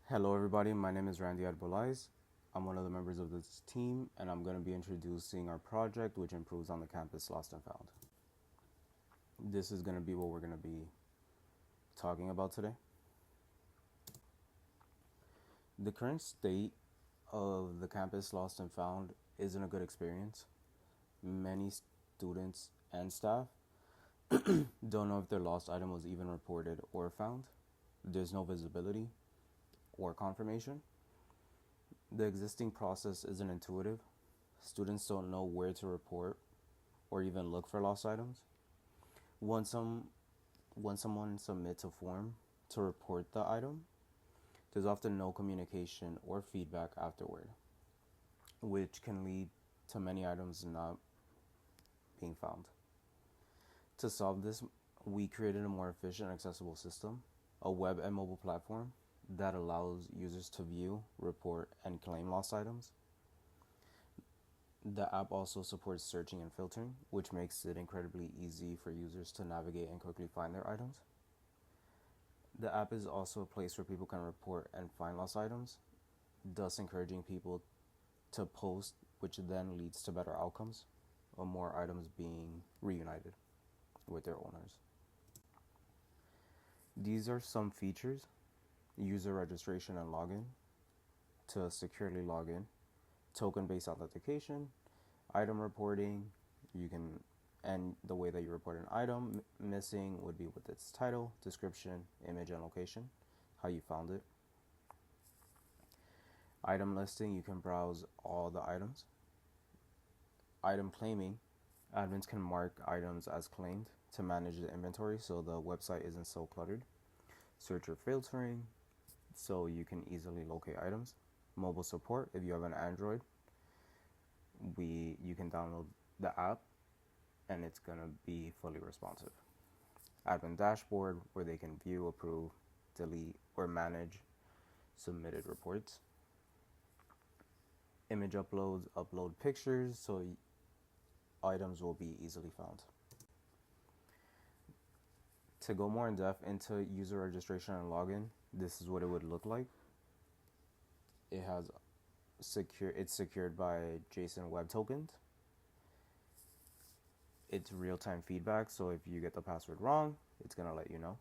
Hello everybody, my name is Randy Arbolaez. I'm one of the members of this team and I'm going to be introducing our project which improves on the campus lost and found. This is going to be what we're going to be talking about today. The current state of the campus lost and found isn't a good experience. Many students and staff don't know if their lost item was even reported or found. There's no visibility or confirmation. The existing process isn't intuitive. Students don't know where to report or even look for lost items. When someone submits a form to report the item, there's often no communication or feedback afterward, which can lead to many items not being found. To solve this, we created a more efficient and accessible system, a web and mobile platform that allows users to view, report, and claim lost items. The app also supports searching and filtering, which makes it incredibly easy for users to navigate and quickly find their items. The app is also a place where people can report and find lost items, thus encouraging people to post, which then leads to better outcomes, or more items being reunited with their owners. These are some features: user registration and login to securely log in, token-based authentication, item reporting. And the way that you report an item missing would be with its title, description, image, and location, how you found it. Item listing, you can browse all the items. Item claiming, admins can mark items as claimed to manage the inventory so the website isn't so cluttered. Search or filtering, so you can easily locate items. Mobile support, if you have an Android, you can download the app and it's going to be fully responsive. Admin dashboard, where they can view, approve, delete, or manage submitted reports. Image uploads, upload pictures so items will be easily found. To go more in depth into user registration and login, this is what it would look like. It's secured by JSON web tokens. It's real-time feedback, so if you get the password wrong, it's gonna let you know.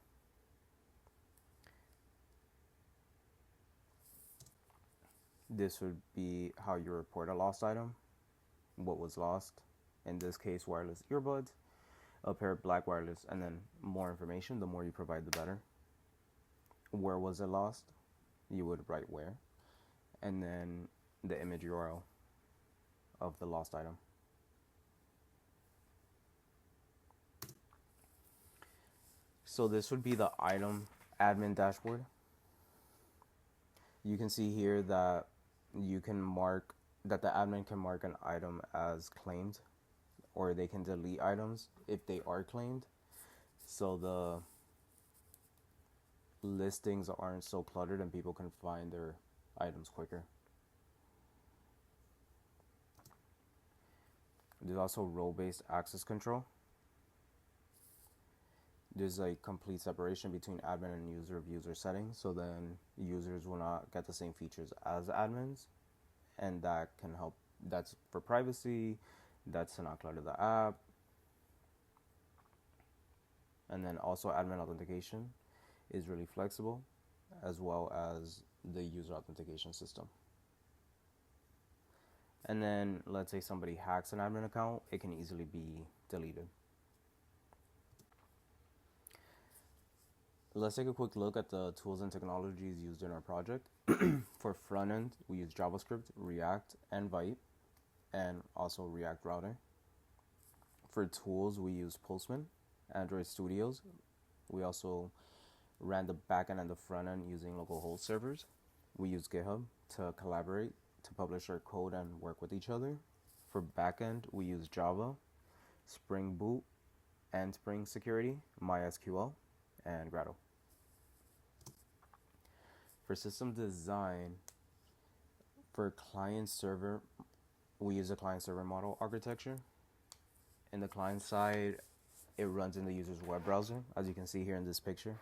This would be how you report a lost item. What was lost? In this case, wireless earbuds, a pair of black wireless, and then more information. The more you provide, the better. Where was it lost? You would write where, and then the image URL of the lost item. So this would be the item admin dashboard. You can see here that the admin can mark an item as claimed, or they can delete items if they are claimed, so the listings aren't so cluttered and people can find their items quicker. There's also role-based access control. There's a complete separation between admin and user settings, so then users will not get the same features as admins, and that can help. That's for privacy, that's to not clutter the app. And then also admin authentication is really flexible, as well as the user authentication system. And then let's say somebody hacks an admin account, it can easily be deleted. Let's take a quick look at the tools and technologies used in our project. For front end, we use JavaScript, React, and Vite, and also React Router. For tools, we use Postman, Android Studios. We also ran the backend and the front end using local host servers. We use GitHub to collaborate, to publish our code and work with each other. For backend, we use Java, Spring Boot, and Spring Security, MySQL, and Gradle. For system design, for client server, we use a client server model architecture. In the client side, it runs in the user's web browser, as you can see here in this picture.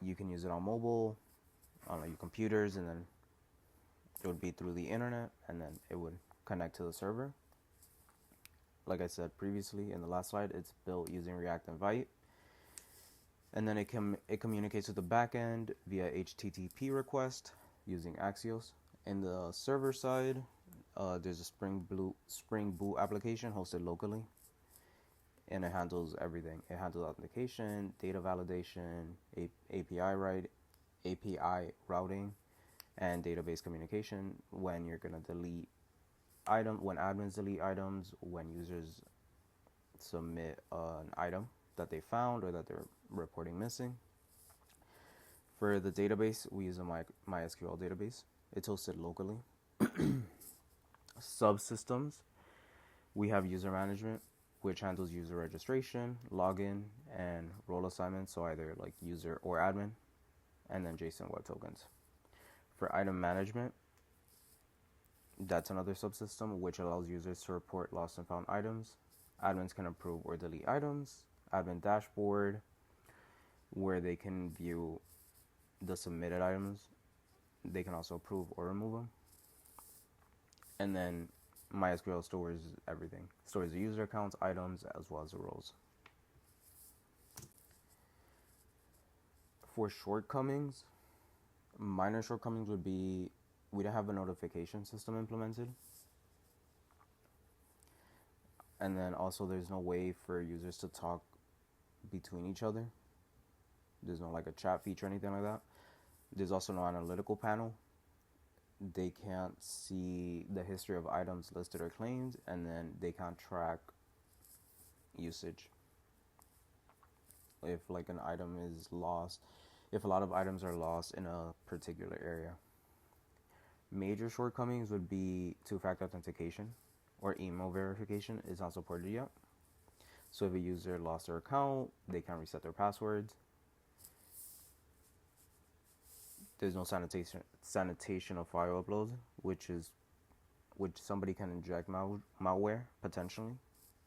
You can use it on mobile, on like your computers, and then it would be through the internet, and then it would connect to the server. Like I said previously in the last slide, it's built using React Invite, and then it communicates with the backend via HTTP request using Axios. In the server side, there's a Spring Boot application hosted locally, and it handles everything. It handles authentication, data validation, API routing, and database communication when you're gonna delete when admins delete items, when users submit an item that they found or that they're reporting missing. For the database, we use a MySQL database. It's hosted locally. Subsystems, we have user management, which handles user registration, login, and role assignments, so either like user or admin, and then JSON Web Tokens. For item management, that's another subsystem which allows users to report lost and found items. Admins can approve or delete items. Admin dashboard, where they can view the submitted items. They can also approve or remove them. And then MySQL stores everything. Stores the user accounts, items, as well as the roles. For shortcomings, minor shortcomings would be we don't have a notification system implemented. And then also there's no way for users to talk between each other. There's no like a chat feature or anything like that. There's also no analytical panel. They can't see the history of items listed or claimed, and then they can't track usage. If like an item is lost, if a lot of items are lost in a particular area. Major shortcomings would be two-factor authentication or email verification is not supported yet. So if a user lost their account, they can't reset their passwords. There's no sanitation of file uploads, which somebody can inject malware potentially.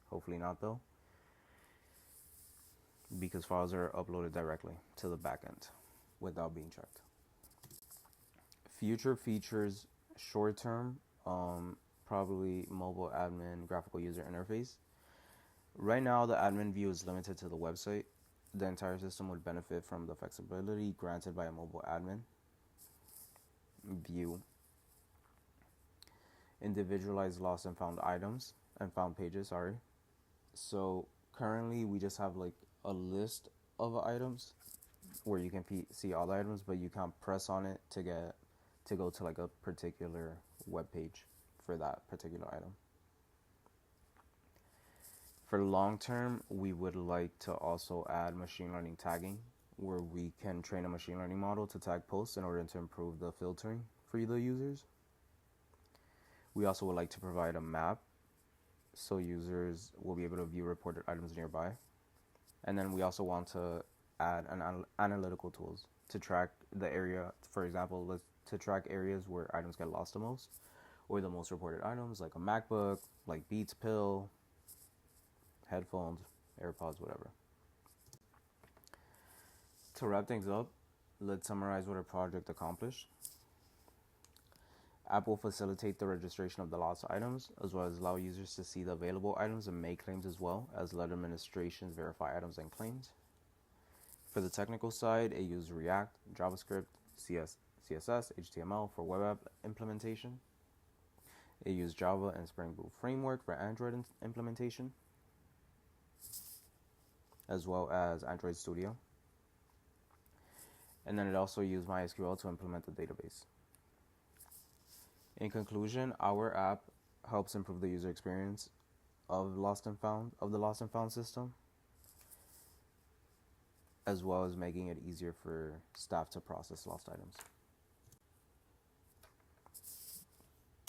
Hopefully not though, because files are uploaded directly to the backend without being checked. Future features, short term, probably mobile admin graphical user interface. Right now, the admin view is limited to the website. The entire system would benefit from the flexibility granted by a mobile admin view. Individualized lost and found items and found pages, So currently we just have like a list of items where you can see all the items, but you can't press on it to go to like a particular web page for that particular item. For long term, we would like to also add machine learning tagging, where we can train a machine learning model to tag posts in order to improve the filtering for the users. We also would like to provide a map so users will be able to view reported items nearby. And then we also want to add analytical tools to track the area, for example, to track areas where items get lost the most, or the most reported items, like a MacBook, like Beats pill, headphones, AirPods, whatever. To wrap things up, let's summarize what our project accomplished. App will facilitate the registration of the lost items, as well as allow users to see the available items and make claims, as well as let administrations verify items and claims. For the technical side, it used React, JavaScript, CSS, HTML for web app implementation. It used Java and Spring Boot framework for Android implementation, as well as Android Studio. And then it also used MySQL to implement the database. In conclusion, our app helps improve the user experience of the lost and found system, as well as making it easier for staff to process lost items.